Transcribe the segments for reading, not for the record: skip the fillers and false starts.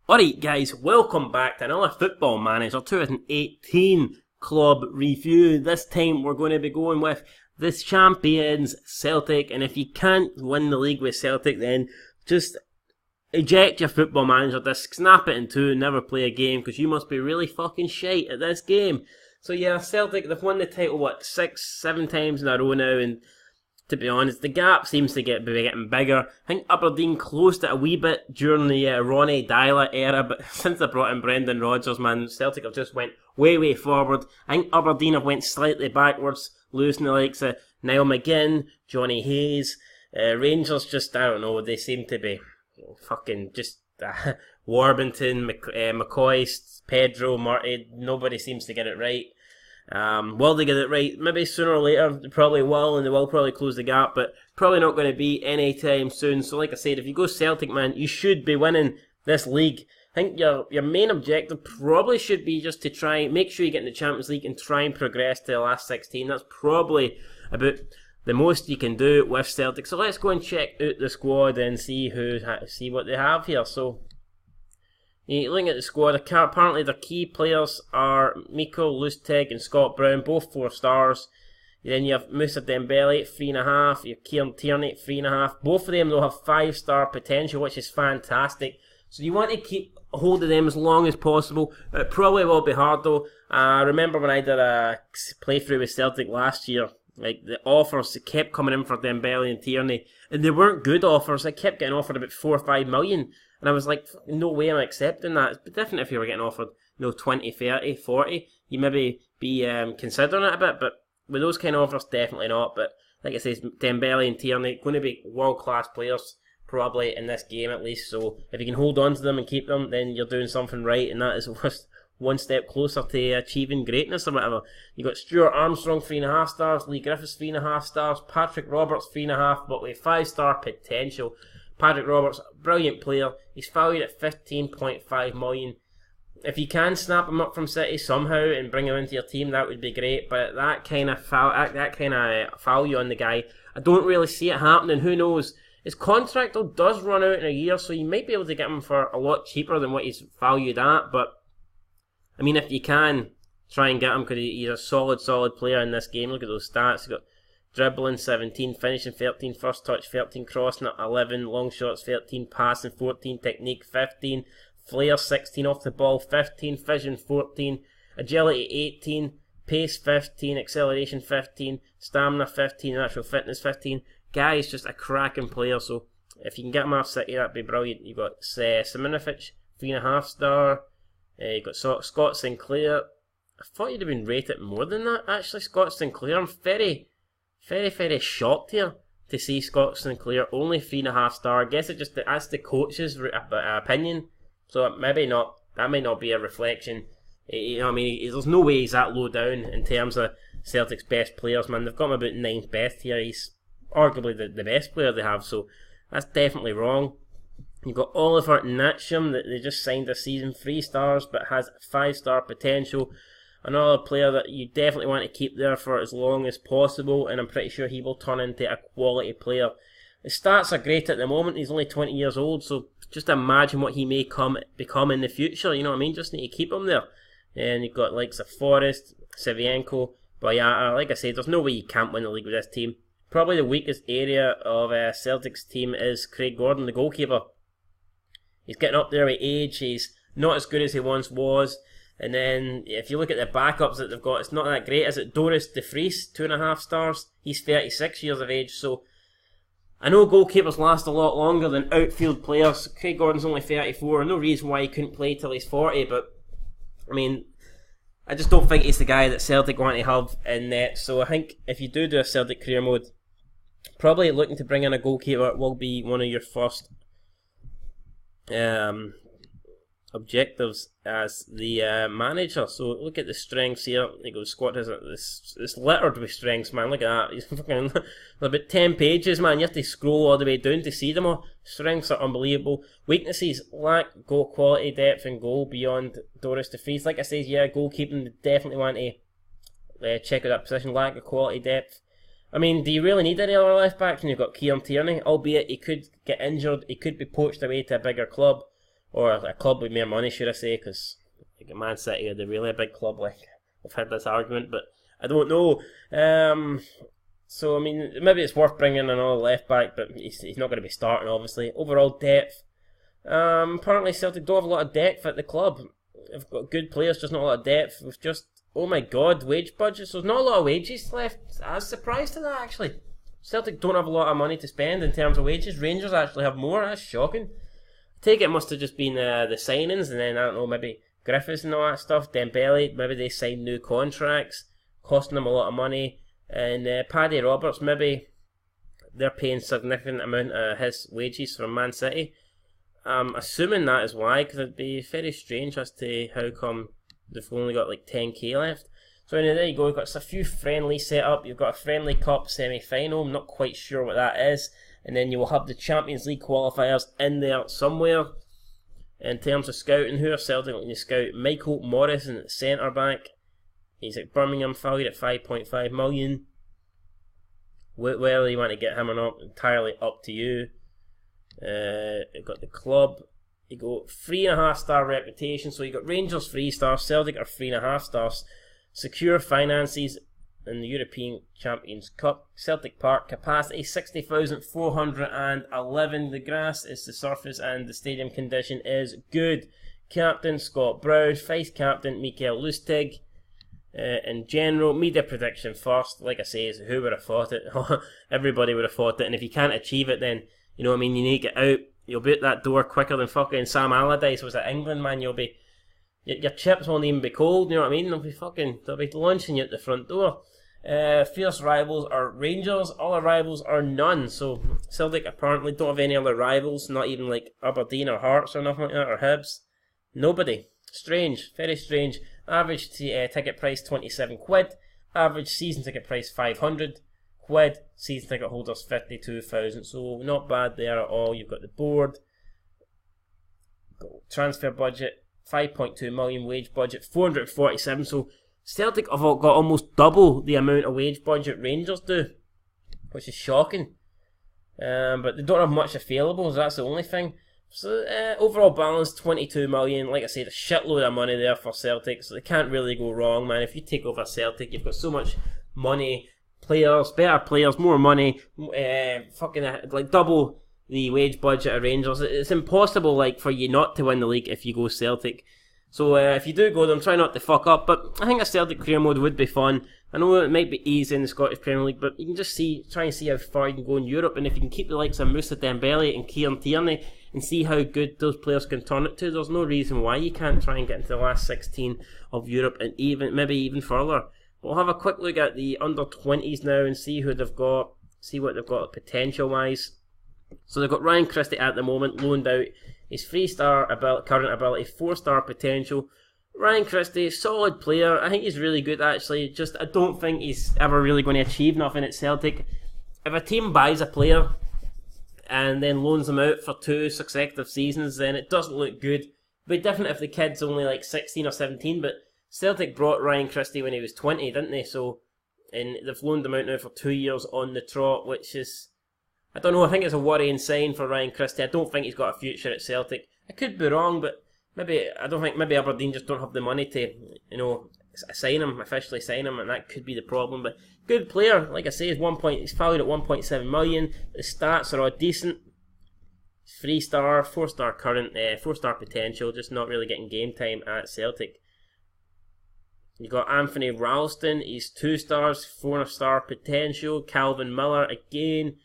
Alright guys, welcome back to another Football Manager 2018 club review. This time we're going to be going with the champions Celtic, and if you can't win the league with Celtic, then just eject your Football Manager disc, snap it in two and never play a game, because you must be really fucking shite at this game. So yeah, Celtic, they've won the title, 6, 7 times in a row now, and to be honest, the gap seems to be getting bigger. I think Aberdeen closed it a wee bit during the Ronnie Deila era, but since they brought in Brendan Rodgers, man, Celtic have just went way forward. I think Aberdeen have went slightly backwards, losing the likes of Niall McGinn, Johnny Hayes. Rangers just, I don't know, they seem to be fucking just Warburton, McCoy, Pedro, Marty, nobody seems to get it right. Will they get it right? Maybe sooner or later, they probably will, and they will probably close the gap, but probably not going to be anytime soon. So like I said, if you go Celtic, man, you should be winning this league. I think your main objective probably should be just to try, make sure you get in the Champions League and try and progress to the last 16. That's probably about the most you can do with Celtic. So let's go and check out the squad and see what they have here. So you look at the squad, apparently their key players are Miko Lustig and Scott Brown, both 4 stars. Then you have Moussa Dembele at 3.5, you have Kieran Tierney at 3.5. Both of them though have 5-star potential, which is fantastic. So you want to keep hold of them as long as possible. It probably will be hard though. I remember when I did a playthrough with Celtic last year, like the offers kept coming in for Dembele and Tierney, and they weren't good offers. I kept getting offered about 4 or 5 million. And I was like, no way I'm accepting that. It's different if you were getting offered, 20, 30, 40. You maybe be considering it a bit, but with those kind of offers, definitely not. But like I say, Dembele and Tierney going to be world-class players, probably in this game at least. So if you can hold on to them and keep them, then you're doing something right, and that is one step closer to achieving greatness or whatever. You got Stuart Armstrong, 3.5 stars, Lee Griffiths, 3.5 stars, Patrick Roberts, 3.5, but with 5-star potential. Patrick Roberts, brilliant player. He's valued at 15.5 million. If you can snap him up from City somehow and bring him into your team, that would be great. But that kind of value on the guy, I don't really see it happening. Who knows? His contract though does run out in a year, so you might be able to get him for a lot cheaper than what he's valued at. But I mean, if you can try and get him, because he's a solid player in this game. Look at those stats. He's got dribbling 17, finishing 13, first touch 13, crossing at 11, long shots 13, passing 14, technique 15, flair 16 off the ball 15, vision 14, agility 18, pace 15, acceleration 15, stamina 15, natural fitness 15. Guy is just a cracking player, so if you can get him off City, that'd be brilliant. You've got Siminovic, 3.5 star, you've got Scott Sinclair. I thought you'd have been rated more than that, actually. Scott Sinclair, I'm very shocked here to see Scott Sinclair only 3.5 star. I guess that's the coach's opinion, so maybe not. That might not be a reflection. I mean, there's no way he's that low down in terms of Celtic's best players, man. They've got him about 9th best here. He's arguably the best player they have, so that's definitely wrong. You've got Oliver Natcham that they just signed this season, 3 stars, but has 5-star potential. Another player that you definitely want to keep there for as long as possible, and I'm pretty sure he will turn into a quality player. His stats are great at the moment. He's only 20 years old, so just imagine what he may become in the future. You know what I mean? Just need to keep him there. And you've got likes of Forrest, Savienko, Boyata. Like I said, there's no way you can't win the league with this team. Probably the weakest area of Celtic's team is Craig Gordon, the goalkeeper. He's getting up there with age. He's not as good as he once was. And then, if you look at the backups that they've got, it's not that great, is it? Doris de Vries, 2.5 stars. He's 36 years of age, so I know goalkeepers last a lot longer than outfield players. Craig Gordon's only 34, no reason why he couldn't play till he's 40, but, I mean, I just don't think he's the guy that Celtic want to have in net, so I think if you do a Celtic career mode, probably looking to bring in a goalkeeper will be one of your first objectives as the manager. So look at the strengths here. The squad has this littered with strengths, man. Look at that. He's fucking about 10 pages, man. You have to scroll all the way down to see them all. Strengths are unbelievable. Weaknesses: lack goal quality, depth, and goal beyond Doris de Vries. Like I said, yeah, goalkeeping, definitely want to check out that position. Lack of quality, depth. I mean, do you really need any other left backs when you've got Kieran Tierney? Albeit he could get injured, he could be poached away to a bigger club. or a club with more money, should I say, because like Man City are the really big club. Like, I've had this argument, but I don't know. So I mean, maybe it's worth bringing another left back, but he's not going to be starting, obviously. Overall depth. Apparently Celtic don't have a lot of depth at the club. They've got good players, just not a lot of depth. With just, oh my god, wage budgets. There's not a lot of wages left. I was surprised to that, actually. Celtic don't have a lot of money to spend in terms of wages. Rangers actually have more. That's shocking. I take it must have just been the signings, and then, I don't know, maybe Griffiths and all that stuff. Dembele, maybe they signed new contracts, costing them a lot of money. And Paddy Roberts, maybe they're paying significant amount of his wages from Man City. I'm assuming that is why, because it'd be very strange as to how come they've only got like 10k left. So anyway, there you go. You've got a few friendlies set up. You've got a friendly cup semi-final. I'm not quite sure what that is. And then you will have the Champions League qualifiers in there somewhere. In terms of scouting, who are Celtic looking to scout? Michael Morrison at centre back. He's at Birmingham, valued at 5.5 million. Whether you want to get him or not, entirely up to you. You've got the club. You got 3.5 star reputation. So you got Rangers 3 stars, Celtic are 3.5 stars. Secure finances in the European Champions Cup. Celtic Park capacity 60,411. The grass is the surface and the stadium condition is good. Captain Scott Brown, vice captain Mikael Lustig. In general, media prediction first. Like I say, is who would have thought it? Everybody would have thought it. And if you can't achieve it, then you know what I mean. You need to get out. You'll be at that door quicker than fucking Sam Allardyce was at England, man. You'll be. Your chips won't even be cold, you know what I mean? They'll be launching you at the front door. Fierce rivals are Rangers, other rivals are none. So Celtic apparently don't have any other rivals, not even like Aberdeen or Hearts or nothing like that, or Hibs. Nobody. Strange, very strange. Average ticket price 27 quid. Average season ticket price 500 quid. Season ticket holders 52,000. So not bad there at all. You've got the board. Transfer budget 5.2 million, wage budget 447. So Celtic have got almost double the amount of wage budget Rangers do, which is shocking. But they don't have much available, so that's the only thing. So overall balance 22 million. Like I said, a shitload of money there for Celtic, so they can't really go wrong, man. If you take over Celtic, you've got so much money, players, better players, more money, like double the wage budget of Rangers. It's impossible, like, for you not to win the league if you go Celtic. So if you do go them, try not to fuck up. But I think a Celtic career mode would be fun. I know it might be easy in the Scottish Premier League, but you can just try and see how far you can go in Europe. And if you can keep the likes of Moussa Dembele and Kieran Tierney and see how good those players can turn it to, there's no reason why you can't try and get into the last 16 of Europe and maybe even further. We'll have a quick look at the under-20s now and see who they've got, see what they've got potential-wise. So they've got Ryan Christie at the moment, loaned out. He's 3-star current ability, 4-star potential. Ryan Christie, solid player. I think he's really good, actually. Just, I don't think he's ever really going to achieve nothing at Celtic. If a team buys a player and then loans him out for 2 successive seasons, then it doesn't look good. It'd be different if the kid's only like 16 or 17, but Celtic brought Ryan Christie when he was 20, didn't they? So, and they've loaned him out now for 2 years on the trot, which is, I don't know, I think it's a worrying sign for Ryan Christie. I don't think he's got a future at Celtic. I could be wrong, but maybe Aberdeen just don't have the money to, officially sign him, and that could be the problem. But good player, like I say, he's valued at 1.7 million. The stats are all decent. 3-star, 4-star current, 4-star potential, just not really getting game time at Celtic. You got Anthony Ralston, he's 2 stars, 4-star potential. Calvin Miller again,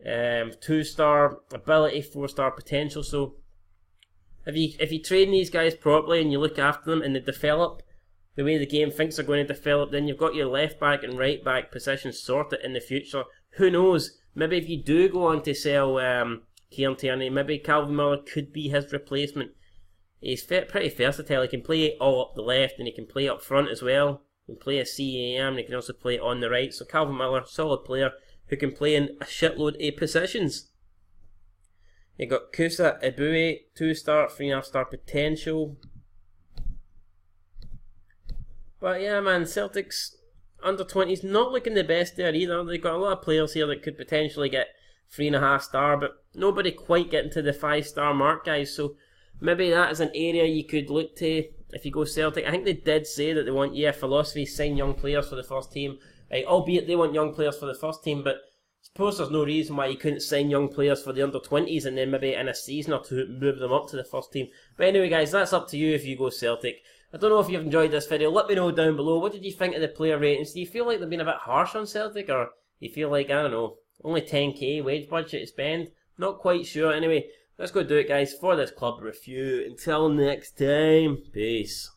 2-star ability, 4-star potential. So if you train these guys properly and you look after them and they develop the way the game thinks they're going to develop, then you've got your left back and right back positions sorted in the future. Who knows? Maybe if you do go on to sell Kieran Tierney, maybe Calvin Miller could be his replacement. He's pretty versatile. He can play all up the left and he can play up front as well. He can play a CAM and he can also play on the right. So Calvin Miller, solid player who can play in a shitload of positions. You got Kusa Ibue, 2-star, 3.5-star potential. But yeah, man, Celtic's under-20s not looking the best there either. They've got a lot of players here that could potentially get 3.5-star, but nobody quite getting to the 5-star mark, guys. So maybe that is an area you could look to if you go Celtic. I think they did say that they want, philosophy, sign young players for the first team. Albeit they want young players for the first team, but I suppose there's no reason why you couldn't sign young players for the under-20s and then maybe in a season or two move them up to the first team. But anyway guys, that's up to you if you go Celtic. I don't know if you've enjoyed this video. Let me know down below. What did you think of the player ratings? Do you feel like they've been a bit harsh on Celtic, or do you feel like, I don't know, only 10k wage budget to spend? Not quite sure. Anyway, let's go do it guys for this club review. Until next time, peace.